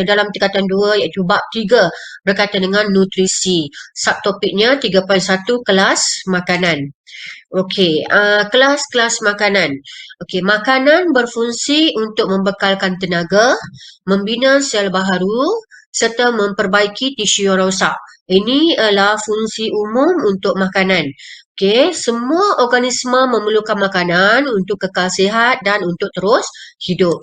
dalam tingkatan 2 iaitu bab 3 berkaitan dengan nutrisi. Subtopiknya 3.1 kelas makanan. Okey, kelas-kelas makanan. Okey, makanan berfungsi untuk membekalkan tenaga, membina sel baharu serta memperbaiki tisu yang rosak. Ini adalah fungsi umum untuk makanan. Okey, semua organisma memerlukan makanan untuk kekal sihat dan untuk terus hidup.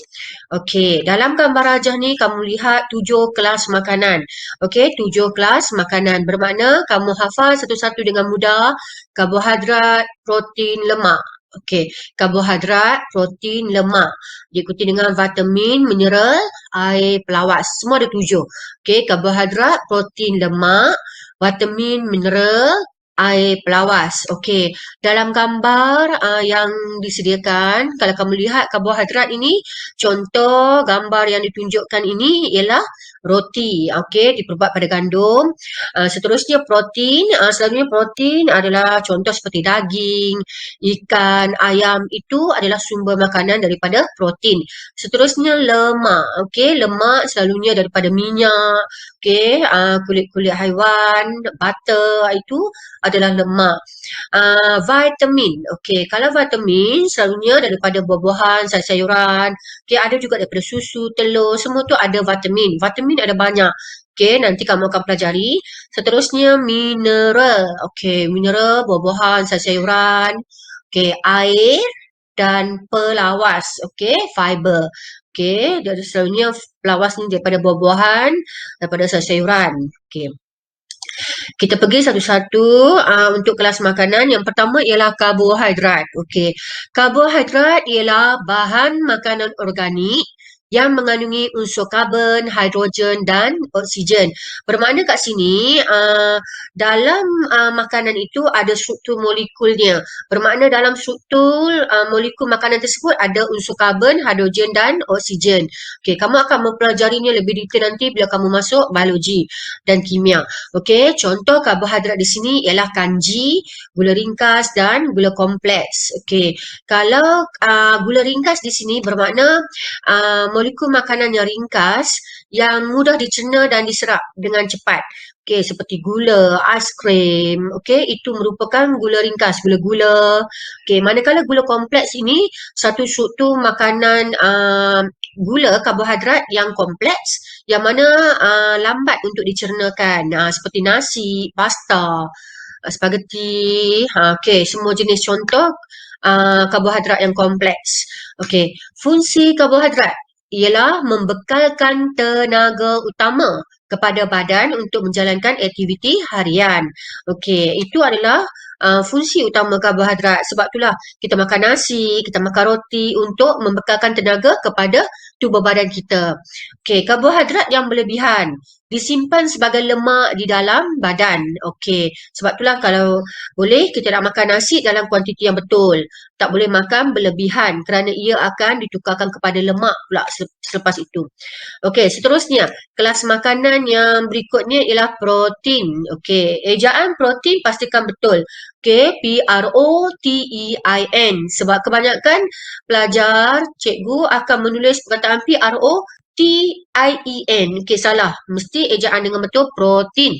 Okey, dalam gambar rajah ni kamu lihat 7 kelas makanan. Okey, 7 kelas makanan bermakna kamu hafal satu-satu dengan mudah. Karbohidrat, protein, lemak. Okey, karbohidrat, protein, lemak. Diikuti dengan vitamin, mineral, air, pelawas. Semua ada 7. Okey, karbohidrat, protein, lemak, vitamin, mineral, air, pelawas. Okey, dalam gambar yang disediakan, kalau kamu lihat karbohidrat ini, contoh gambar yang ditunjukkan ini ialah roti. Okey, diperbuat pada gandum. Seterusnya protein, selalunya protein adalah contoh seperti daging, ikan, ayam, itu adalah sumber makanan daripada protein. Seterusnya lemak, okey, lemak selalunya daripada minyak, okey, kulit-kulit haiwan, butter, itu adalah lemak. Vitamin, okey, kalau vitamin selalunya daripada buah-buahan, sayur-sayuran, okey, ada juga daripada susu, telur, semua tu ada vitamin. Vitamin ada banyak. Okey, nanti kamu akan pelajari. Seterusnya mineral. Okey, mineral, buah-buahan, sayur-sayuran. Okey, air dan pelawas. Okey, fiber. Okey, dari selalunya pelawas ni daripada buah-buahan, daripada sayur-sayuran. Okey. Kita pergi satu-satu untuk kelas makanan. Yang pertama ialah karbohidrat. Okey. Karbohidrat ialah bahan makanan organik yang mengandungi unsur karbon, hidrogen dan oksigen. Bermakna kat sini dalam makanan itu ada struktur molekulnya. Bermakna dalam struktur molekul makanan tersebut ada unsur karbon, hidrogen dan oksigen. Okey, kamu akan mempelajarinya lebih detail nanti bila kamu masuk biologi dan kimia. Okey, contoh karbohidrat di sini ialah kanji, gula ringkas dan gula kompleks. Okey, kalau gula ringkas di sini bermakna molekul makanan yang ringkas yang mudah dicerna dan diserap dengan cepat. Okey, seperti gula, aiskrim, okey, itu merupakan gula ringkas, gula-gula. Okey, manakala gula kompleks ini satu struktur makanan gula karbohidrat yang kompleks yang mana lambat untuk dicernakan, seperti nasi, pasta, spaghetti, okey, semua jenis contoh karbohidrat yang kompleks. Okey, fungsi karbohidrat ialah membekalkan tenaga utama kepada badan untuk menjalankan aktiviti harian. Okey, itu adalah fungsi utama karbohidrat. Sebab itulah kita makan nasi, kita makan roti untuk membekalkan tenaga kepada tubuh badan kita. Okey, karbohidrat yang berlebihan disimpan sebagai lemak di dalam badan. Okey, sebab itulah kalau boleh kita nak makan nasi dalam kuantiti yang betul. Tak boleh makan berlebihan kerana ia akan ditukarkan kepada lemak pula selepas itu. Okey, seterusnya kelas makanan yang berikutnya ialah protein. Okey, ejaan protein pastikan betul. Okey, PROTEIN. Sebab kebanyakan pelajar, cikgu akan menulis perkataan PROTEIN. Okey, salah. Mesti ejaan dengan betul protein.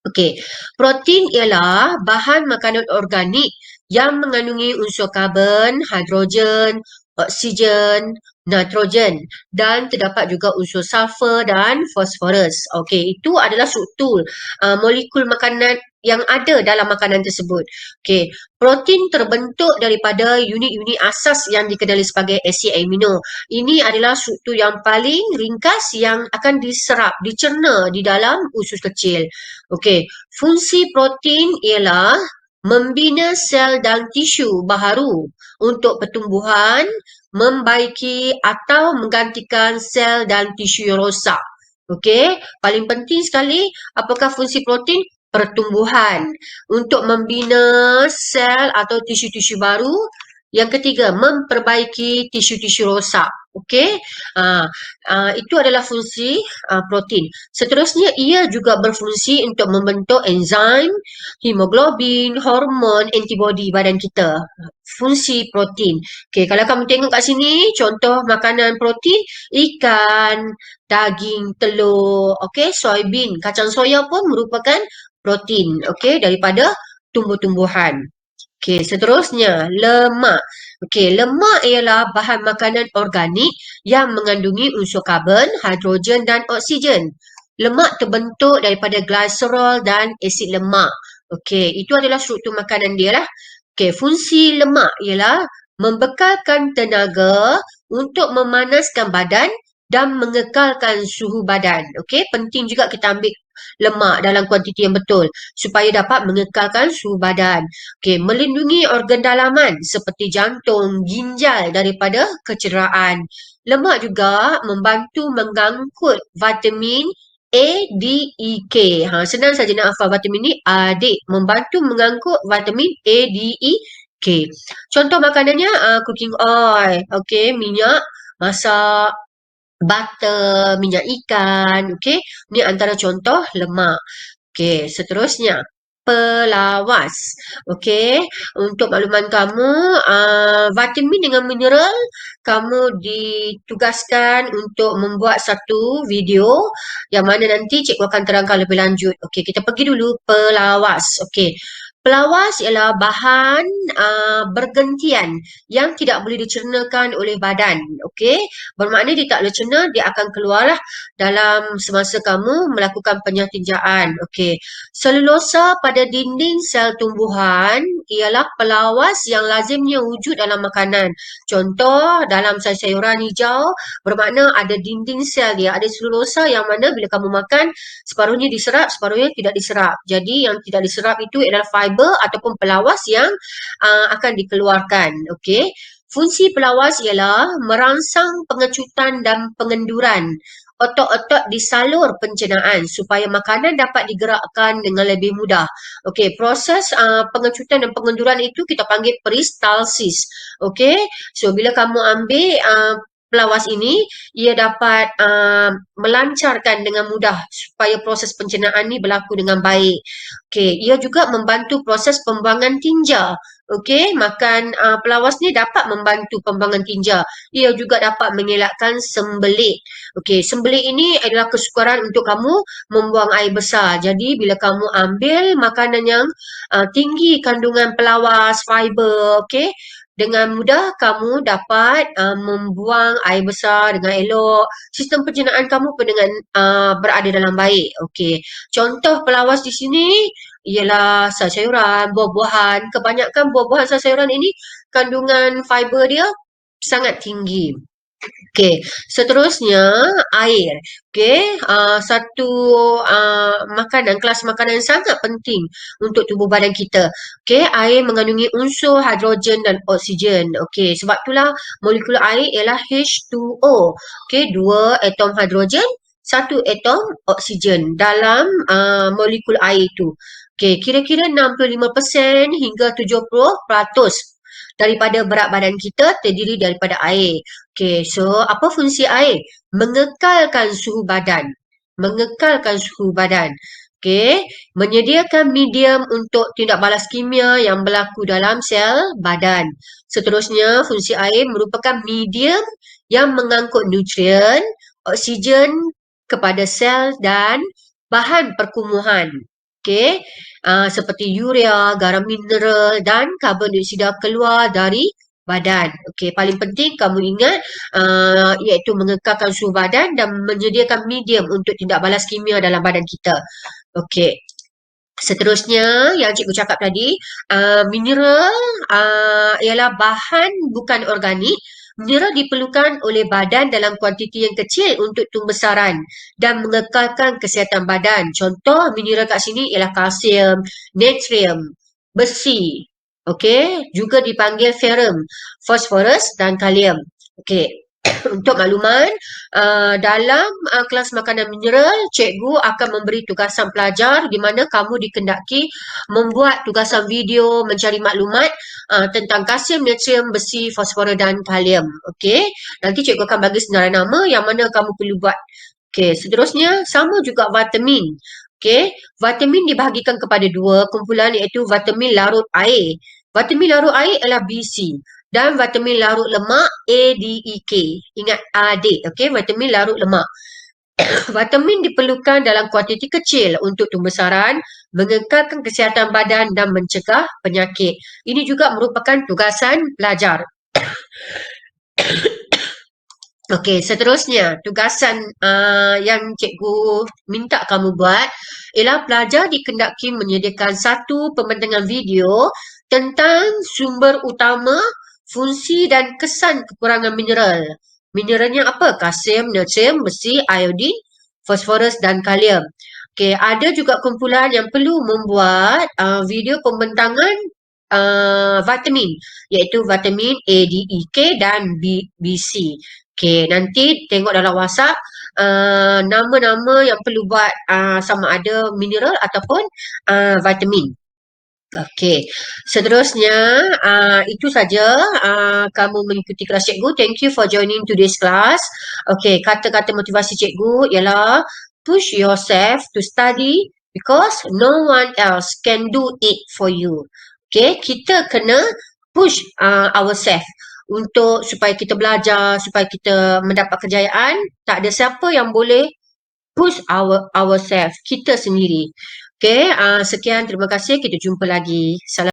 Okey, protein ialah bahan makanan organik yang mengandungi unsur karbon, hidrogen, oksigen, nitrogen dan terdapat juga unsur sulfur dan fosforus. Okey, itu adalah struktur molekul makanan yang ada dalam makanan tersebut. Okey, protein terbentuk daripada unit-unit asas yang dikenali sebagai asid amino. Ini adalah struktur yang paling ringkas yang akan diserap, dicerna di dalam usus kecil. Okey, fungsi protein ialah membina sel dan tisu baharu untuk pertumbuhan, membaiki atau menggantikan sel dan tisu yang rosak. Okey, paling penting sekali apakah fungsi protein? Pertumbuhan untuk membina sel atau tisu-tisu baru Yang ketiga, memperbaiki tisu-tisu rosak. Okey, itu adalah fungsi protein. Seterusnya, ia juga berfungsi untuk membentuk enzim, hemoglobin, hormon, antibodi badan kita. Fungsi protein. Okey, kalau kamu tengok kat sini, contoh makanan protein, ikan, daging, telur, okey, soybean, kacang soya pun merupakan protein, okey, daripada tumbuh-tumbuhan. Okey, seterusnya, lemak. Okey, lemak ialah bahan makanan organik yang mengandungi unsur karbon, hidrogen dan oksigen. Lemak terbentuk daripada glycerol dan asid lemak. Okey, itu adalah struktur makanan dia lah. Okey, fungsi lemak ialah membekalkan tenaga untuk memanaskan badan dan mengekalkan suhu badan. Okey, penting juga kita ambil lemak dalam kuantiti yang betul supaya dapat mengekalkan suhu badan. Okey, melindungi organ dalaman seperti jantung, ginjal daripada kecederaan. Lemak juga membantu mengangkut vitamin A, D, E, K. Senang saja nak hafal vitamin ni. Adik membantu mengangkut vitamin A, D, E, K. Contoh makanannya cooking oil, okey, minyak masak, butter, minyak ikan, okey. Ni antara contoh lemak. Okey, seterusnya pelawas. Okey, untuk makluman kamu, vitamin dengan mineral kamu ditugaskan untuk membuat satu video yang mana nanti cikgu akan terangkan lebih lanjut. Okey, kita pergi dulu pelawas. Okey. Pelawas ialah bahan bergentian yang tidak boleh dicernakan oleh badan. Okey, bermakna dia tak boleh cerna, dia akan keluarlah dalam semasa kamu melakukan penyatinjaan. Okey. Selulosa pada dinding sel tumbuhan ialah pelawas yang lazimnya wujud dalam makanan. Contoh, dalam sayur-sayuran hijau bermakna ada dinding sel dia, ada selulosa yang mana bila kamu makan, separuhnya diserap, separuhnya tidak diserap. Jadi yang tidak diserap itu adalah fiber ataupun pelawas yang akan dikeluarkan. Okey. Fungsi pelawas ialah merangsang pengecutan dan pengenduran otot-otot di salur pencernaan supaya makanan dapat digerakkan dengan lebih mudah. Okey, proses pengecutan dan pengenduran itu kita panggil peristalsis. Okey, so bila kamu ambil pelawas ini, ia dapat melancarkan dengan mudah supaya proses pencernaan ni berlaku dengan baik. Okey, ia juga membantu proses pembuangan tinja. Okey, makan pelawas ni dapat membantu pembuangan tinja. Ia juga dapat mengelakkan sembelit. Okey, sembelit ini adalah kesukaran untuk kamu membuang air besar. Jadi bila kamu ambil makanan yang tinggi kandungan pelawas, fiber, okey, dengan mudah kamu dapat membuang air besar dengan elok. Sistem pencernaan kamu pun dengan berada dalam baik. Okey. Contoh pelawas di sini ialah sayur-sayuran, buah-buahan. Kebanyakan buah-buahan sayur-sayuran ini kandungan fiber dia sangat tinggi. Okey, seterusnya air. Okey, satu makanan, kelas makanan yang sangat penting untuk tubuh badan kita. Okey, air mengandungi unsur hidrogen dan oksigen. Okey, sebab itulah molekul air ialah H2O. Okey, dua atom hidrogen, satu atom oksigen dalam molekul air itu. Okey, kira-kira 65% hingga 70% daripada berat badan kita terdiri daripada air. Okey, so apa fungsi air? Mengekalkan suhu badan. Mengekalkan suhu badan. Okey, menyediakan medium untuk tindak balas kimia yang berlaku dalam sel badan. Seterusnya, fungsi air merupakan medium yang mengangkut nutrien, oksigen kepada sel dan bahan perkumuhan. Okey, seperti urea, garam mineral dan karbon dioksida keluar dari badan. Okey, paling penting kamu ingat iaitu mengekalkan suhu badan dan menyediakan medium untuk tindak balas kimia dalam badan kita. Okey. Seterusnya yang cikgu cakap tadi, mineral ialah bahan bukan organik. Mineral diperlukan oleh badan dalam kuantiti yang kecil untuk pembesaran dan mengekalkan kesihatan badan. Contoh mineral kat sini ialah kalsium, natrium, besi. Okey, juga dipanggil ferrum, fosforus dan kalium. Okey. Untuk makluman, dalam kelas makanan mineral, cikgu akan memberi tugasan pelajar di mana kamu dikendaki membuat tugasan video mencari maklumat tentang kalsium, natrium, besi, fosforus dan kalium. Okey, nanti cikgu akan bagi senarai nama yang mana kamu perlu buat. Okey, seterusnya sama juga vitamin. Okey, vitamin dibahagikan kepada dua kumpulan iaitu vitamin larut air. Vitamin larut air ialah BC dan vitamin larut lemak ADEK. Ingat adik, okey, vitamin larut lemak. Vitamin diperlukan dalam kuantiti kecil untuk pembesaran, mengekalkan kesihatan badan dan mencegah penyakit. Ini juga merupakan tugasan pelajar. Okey, seterusnya tugasan yang cikgu minta kamu buat ialah pelajar dikendaki menyediakan satu pembentangan video tentang sumber utama, fungsi dan kesan kekurangan mineral. Mineralnya apa? Kalsium, natrium, besi, iodin, fosforus dan kalium. Okey, ada juga kumpulan yang perlu membuat video pembentangan vitamin iaitu vitamin A, D, E, K dan BC. Okey, nanti tengok dalam WhatsApp nama-nama yang perlu buat sama ada mineral ataupun vitamin. Okey, seterusnya itu saja kamu mengikuti kelas cikgu. Thank you for joining today's class. Okey, kata-kata motivasi cikgu ialah push yourself to study because no one else can do it for you. Okey, kita kena push ourselves untuk supaya kita belajar, supaya kita mendapat kejayaan. Tak ada siapa yang boleh push ourselves, kita sendiri. Okey, sekian, terima kasih. Kita jumpa lagi. Salam.